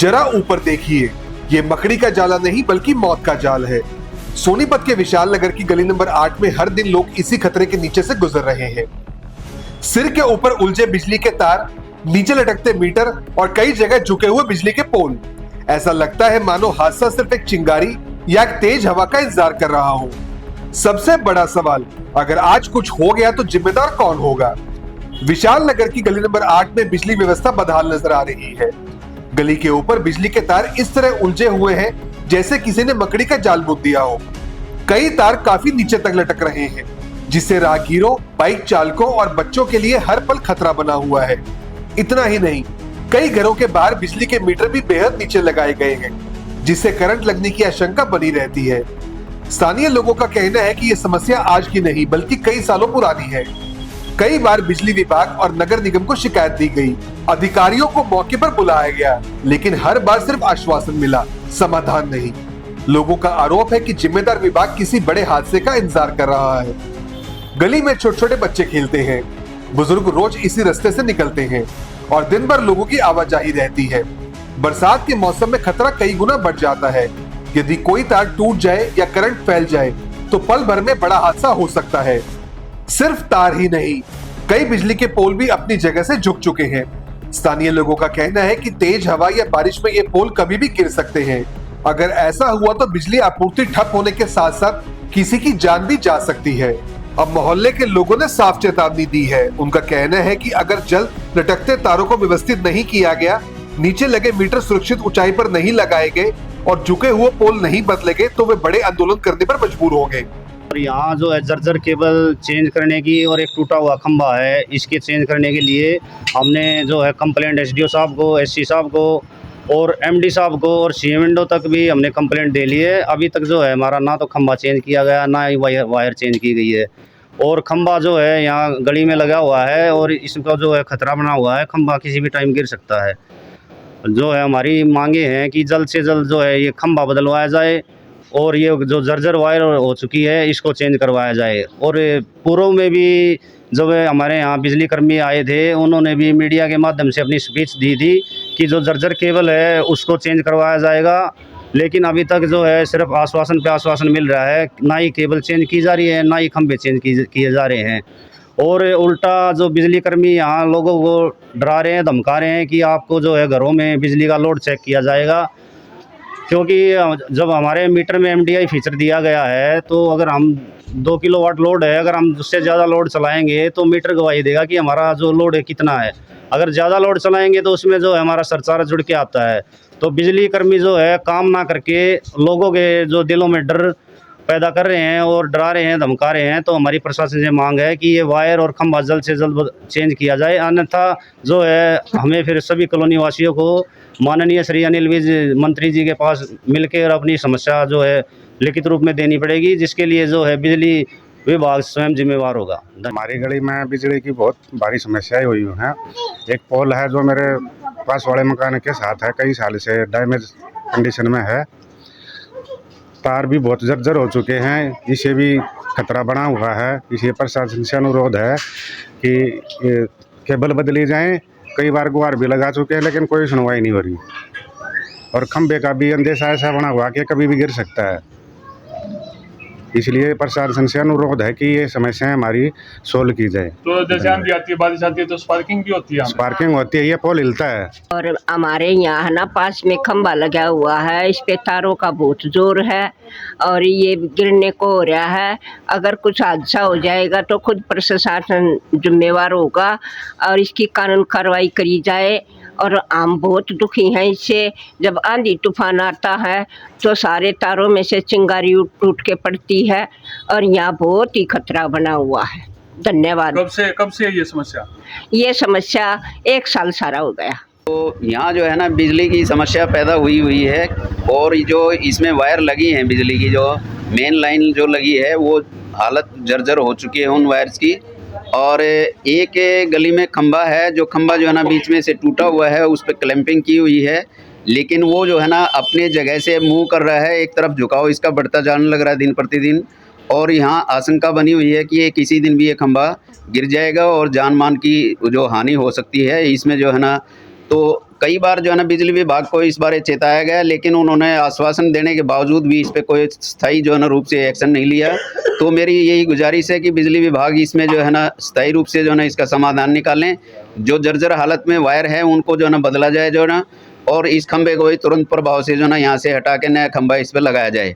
जरा ऊपर देखिए, ये मकड़ी का जाला नहीं बल्कि मौत का जाल है। सोनीपत के विशाल नगर की गली नंबर 8 में हर दिन लोग इसी खतरे के नीचे से गुजर रहे हैं। सिर के ऊपर उलझे बिजली के तार, नीचे लटकते मीटर और कई जगह झुके हुए बिजली के पोल। ऐसा लगता है मानो हादसा सिर्फ एक चिंगारी या एक तेज हवा का इंतजार कर रहा हो। सबसे बड़ा सवाल, अगर आज कुछ हो गया तो जिम्मेदार कौन होगा? विशाल नगर की गली नंबर 8 में बिजली व्यवस्था बदहाल नजर आ रही है। गली के ऊपर बिजली के तार इस तरह उलझे हुए हैं जैसे किसी ने मकड़ी का जाल बुन दिया हो। कई तार काफी नीचे तक लटक रहे हैं, जिससे राहगीरों, बाइक चालकों और बच्चों के लिए हर पल खतरा बना हुआ है। इतना ही नहीं, कई घरों के बाहर बिजली के मीटर भी बेहद नीचे लगाए गए हैं, जिससे करंट लगने की आशंका बनी रहती है। स्थानीय लोगों का कहना है कि यह समस्या आज की नहीं बल्कि कई सालों पुरानी है। कई बार बिजली विभाग और नगर निगम को शिकायत दी गई, अधिकारियों को मौके पर बुलाया गया, लेकिन हर बार सिर्फ आश्वासन मिला, समाधान नहीं। लोगों का आरोप है कि जिम्मेदार विभाग किसी बड़े हादसे का इंतजार कर रहा है। गली में छोटे छोटे बच्चे खेलते हैं, बुजुर्ग रोज इसी रास्ते से निकलते हैं और दिन भर लोगों की आवाजाही रहती है। बरसात के मौसम में खतरा कई गुना बढ़ जाता है। यदि कोई तार टूट जाए या करंट फैल जाए तो पल भर में बड़ा हादसा हो सकता है। सिर्फ तार ही नहीं, कई बिजली के पोल भी अपनी जगह से झुक चुके हैं। स्थानीय लोगों का कहना है कि तेज हवा या बारिश में ये पोल कभी भी गिर सकते हैं। अगर ऐसा हुआ तो बिजली आपूर्ति ठप होने के साथ साथ किसी की जान भी जा सकती है। अब मोहल्ले के लोगों ने साफ चेतावनी दी है। उनका कहना है कि अगर जल्द लटकते तारों को व्यवस्थित नहीं किया गया, नीचे लगे मीटर सुरक्षित ऊंचाई पर नहीं लगाए गए और झुके हुए पोल नहीं बदले गए तो वे बड़े आंदोलन करने पर मजबूर होंगे। और यहाँ जो है जर्जर केबल चेंज करने की और एक टूटा हुआ खंभा है, इसके चेंज करने के लिए हमने जो है कंप्लेंट एसडीओ साहब को, एससी साहब को और एमडी साहब को और सीएमएनडो तक भी हमने कंप्लेंट दे ली है। अभी तक जो है हमारा ना तो खंभा चेंज किया गया, ना ही वायर चेंज की गई है। और खंभा जो है यहाँ गली में लगा हुआ है और इसका जो है खतरा बना हुआ है, खंभा किसी भी टाइम गिर सकता है। जो है हमारी मांगे हैं कि जल्द से जल्द जो है ये खंभा बदलवाया जाए और ये जो जर्जर वायर हो चुकी है इसको चेंज करवाया जाए। और पूर्व में भी जब हमारे यहाँ बिजली कर्मी आए थे, उन्होंने भी मीडिया के माध्यम से अपनी स्पीच दी थी कि जो जर्जर केबल है उसको चेंज करवाया जाएगा, लेकिन अभी तक जो है सिर्फ आश्वासन पे आश्वासन मिल रहा है। ना ही केबल चेंज की जा रही है, ना ही खंभे चेंज किए जा रहे हैं। और उल्टा जो बिजली कर्मी यहाँ लोगों को डरा रहे हैं, धमका रहे हैं कि आपको जो है घरों में बिजली का लोड चेक किया जाएगा, क्योंकि जब हमारे मीटर में एमडीआई फीचर दिया गया है तो अगर हम 2 किलोवाट लोड है, अगर हम उससे ज़्यादा लोड चलाएंगे तो मीटर गवाही देगा कि हमारा जो लोड है कितना है। अगर ज़्यादा लोड चलाएंगे तो उसमें जो है हमारा सरचार्ज जुड़ के आता है। तो बिजली कर्मी जो है काम ना करके लोगों के जो दिलों में डर पैदा कर रहे हैं और डरा रहे हैं, धमका रहे हैं। तो हमारी प्रशासन से मांग है कि ये वायर और खंभा जल्द से जल्द चेंज किया जाए, अन्यथा जो है हमें फिर सभी कॉलोनी वासियों को माननीय श्री अनिल विज मंत्री जी के पास मिलकर अपनी समस्या जो है लिखित रूप में देनी पड़ेगी, जिसके लिए जो है बिजली विभाग स्वयं जिम्मेवार होगा। हमारी गली में बिजली की बहुत भारी समस्याएं हुई हैं। एक पोल है जो मेरे पास वाले मकान के साथ है, कई साल से डैमेज कंडीशन में है। तार भी बहुत जर्जर हो चुके हैं, इसे भी खतरा बना हुआ है। इसे प्रशासन से अनुरोध है कि केबल बदली जाएं। कई बार गुहार भी लगा चुके हैं लेकिन कोई सुनवाई नहीं हो रही। और खंबे का भी अंदेशा ऐसा बना हुआ कि कभी भी गिर सकता है। इसलिए प्रशासन से अनुरोध है कि ये समस्याएं हमारी सोल्व की जाए। तो जैसे आंधी आती है, बारिश आती है तो स्पार्किंग भी होती है। स्पार्किंग होती है, ये पोल हिलता है। और हमारे यहाँ ना पास में खंभा लगा हुआ है, इस पे तारों का बहुत जोर है और ये गिरने को हो रहा है। अगर कुछ हादसा हो जाएगा तो खुद प्रशासन जिम्मेवार होगा और इसकी कानून कार्रवाई करी जाए। और हम बहुत दुखी हैं इससे। जब आंधी तूफान आता है तो सारे तारों में से चिंगारी टूट के पड़ती है और यहाँ बहुत ही खतरा बना हुआ है। धन्यवाद। कब से ये समस्या? ये समस्या 1 साल सारा हो गया। तो यहाँ जो है ना बिजली की समस्या पैदा हुई है और जो इसमें वायर लगी हैं, बिजली की जो मेन लाइन जो लगी है वो हालत जर्जर हो चुकी है उन वायर्स की। और एक गली में खंभा है, जो खंभा जो है ना बीच में से टूटा हुआ है, उस पर क्लैंपिंग की हुई है, लेकिन वो जो है ना अपने जगह से मूव कर रहा है। एक तरफ झुकाव इसका बढ़ता जाने लग रहा है दिन प्रतिदिन। और यहाँ आशंका बनी हुई है कि ये किसी दिन भी ये खंभा गिर जाएगा और जान मान की जो हानि हो सकती है। इसमें जो है ना तो कई बार जो है ना बिजली विभाग को इस बारे चेताया गया, लेकिन उन्होंने आश्वासन देने के बावजूद भी इस पे कोई स्थायी जो है ना रूप से एक्शन नहीं लिया। तो मेरी यही गुजारिश है कि बिजली विभाग इसमें जो है ना स्थायी रूप से जो है ना इसका समाधान निकालें। जो जर्जर हालत में वायर है उनको जो है ना बदला जाए जो है ना, और इस खंभे को भी तुरंत प्रभाव से जो है ना यहाँ से हटा के नया खंभा इस पर लगाया जाए।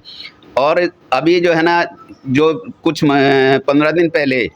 और अभी जो है ना जो कुछ 15 दिन पहले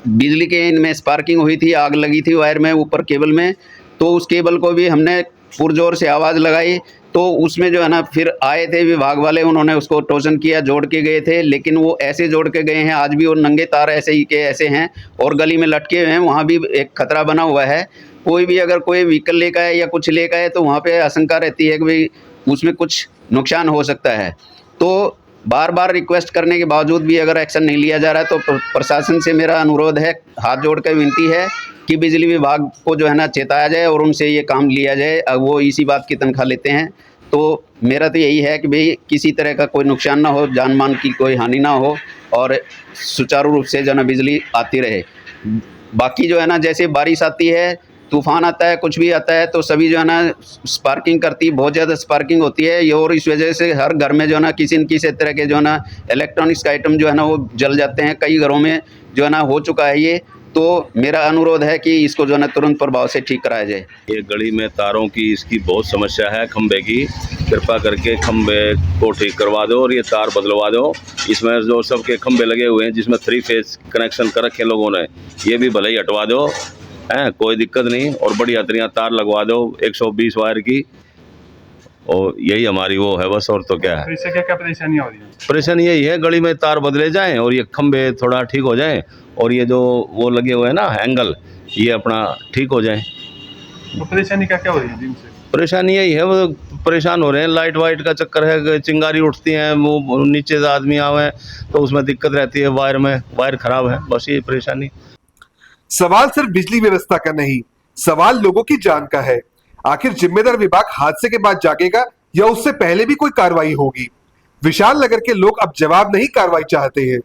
बिजली के इनमें स्पार्किंग हुई थी, आग लगी थी वायर में ऊपर केबल में, तो उस केबल को भी हमने पुरजोर से आवाज़ लगाई। तो उसमें जो है ना फिर आए थे विभाग वाले, उन्होंने उसको टोचन किया, जोड़ के गए थे, लेकिन वो ऐसे जोड़ के गए हैं आज भी वो नंगे तार ऐसे ही के ऐसे हैं और गली में लटके हुए हैं। वहाँ भी एक खतरा बना हुआ है। कोई भी अगर कोई व्हीकल लेकर आए या कुछ लेकर आए तो वहाँ पे आशंका रहती है कि भाई उसमें कुछ नुकसान हो सकता है। तो बार बार रिक्वेस्ट करने के बावजूद भी अगर एक्शन नहीं लिया जा रहा है तो प्रशासन से मेरा अनुरोध है, हाथ जोड़ कर विनती है कि बिजली विभाग को जो है ना चेताया जाए और उनसे ये काम लिया जाए। वो इसी बात की तनख्वाह लेते हैं। तो मेरा तो यही है कि भाई किसी तरह का कोई नुकसान ना हो, जान मान की कोई हानि ना हो और सुचारू रूप से जो है ना बिजली आती रहे। बाकी जो है ना जैसे बारिश आती है, तूफान आता है, कुछ भी आता है तो सभी जो है ना स्पार्किंग करती है, बहुत ज़्यादा स्पार्किंग होती है ये, और इस वजह से हर घर में जो है ना किसी न किसी तरह के जो है ना इलेक्ट्रॉनिक्स का आइटम जो है ना वो जल जाते हैं। कई घरों में जो है ना हो चुका है ये। तो मेरा अनुरोध है कि इसको जो है ना तुरंत प्रभाव से ठीक कराया जाए। ये गली में तारों की इसकी बहुत समस्या है, खंबे की। कृपा करके खंबे को ठीक करवा दो और ये तार बदलवा दो। इसमें जो सबके खंबे लगे हुए हैं जिसमें 3 फेज कनेक्शन कर रखे लोगों ने, ये भी भले ही हटवा दो, हैं, कोई दिक्कत नहीं। और बढ़िया तरिया तार लगवा दो 120 वायर की, और यही हमारी वो है बस, और तो क्या है। तो इससे क्या क्या परेशानी हो रही है? परेशानी यही है गली में तार बदले जाएं और ये खंबे थोड़ा ठीक हो जाएं, और ये जो वो लगे हुए हैं ना एंगल, ये अपना ठीक हो जाएं। तो परेशानी क्या क्या हो रही है दिन से? परेशानी यही है, वो परेशान हो रहे हैं। लाइट वाइट का चक्कर है, चिंगारी उठती हैं, वो नीचे से आदमी आवे तो उसमें दिक्कत रहती है, वायर में वायर खराब है, बस ये परेशानी। सवाल सिर्फ बिजली व्यवस्था का नहीं, सवाल लोगों की जान का है। आखिर जिम्मेदार विभाग हादसे के बाद जागेगा या उससे पहले भी कोई कार्रवाई होगी? विशाल नगर के लोग अब जवाब नहीं, कार्रवाई चाहते हैं।